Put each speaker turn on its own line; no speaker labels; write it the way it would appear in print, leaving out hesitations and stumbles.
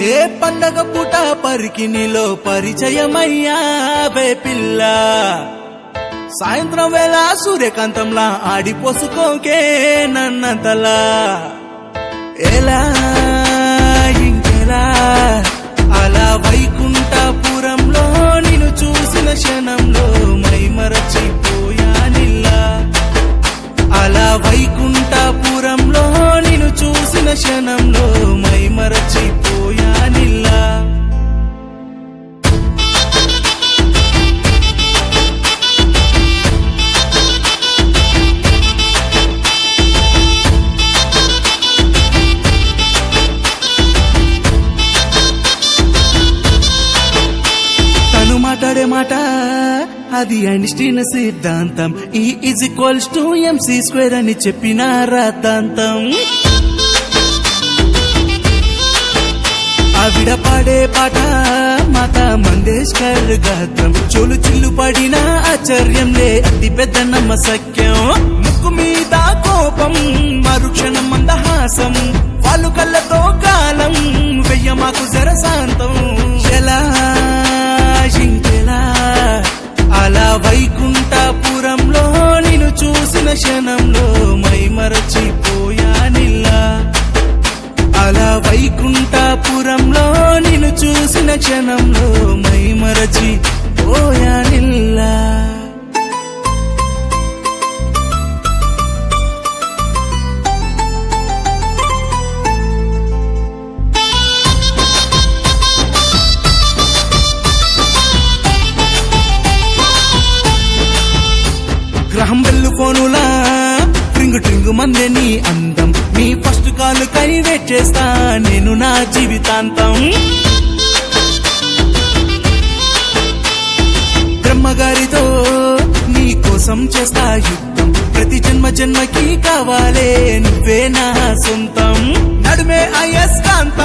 ఏ పండగ పూట పరికినిలో పరిచయమయ్యావే పిల్ల సాయంత్రం వేళ సూర్యకాంతంలా ఆడిపోసుకోకే నన్నంతలా ఎలా ఇంకెలా అలా వైకుంఠపురంలో నిన్ను చూసిన క్షణంలో మైమరచిపోయానిల్లా అలా వైకుంఠపురంలో నిన్ను చూసిన క్షణంలో మైమరచిపోయానిల్లా మాట్లాడే మాట అది ఐన్స్టీన్ సిద్ధాంతం E = mc² అని చెప్పిన రాద్ధాంతం ఆవిడ పాడే పాట మాతా మంగేష్కర్ గాత్రం చోలు చిల్లు పడిన ఆశ్చర్యంలే అతి పెద్ద నమ్మసక్యం ముక్కు మీద కోపం మరుక్షణం మందహాసం వాళ్ళు కళ్ళతో కాలం వెయ్య మాకు జరశాంతం ఎలా ఇంకెలా అలా వైకుంఠపురంలో నిన్ను చూసిన క్షణంలో మైమరచిపోయానిల్లా అలా వైకుంఠపురంలో నిన్ను చూసిన క్షణంలో మైమరచిపోయానిల్లా గ్రహం బెల్లు ఫోనులా ట్రింగు ట్రింగు మందే నీ అందం నీ ఫస్ట్ కాల్ కై వెయిట్ చేస్తా నేను నా జీవితాంతం బ్రహ్మగారితో నీ కోసం చేస్తా యుద్ధం ప్రతి జన్మకి కావాలే నువ్వే నా సొంతం నడుమే అయస్కాంతం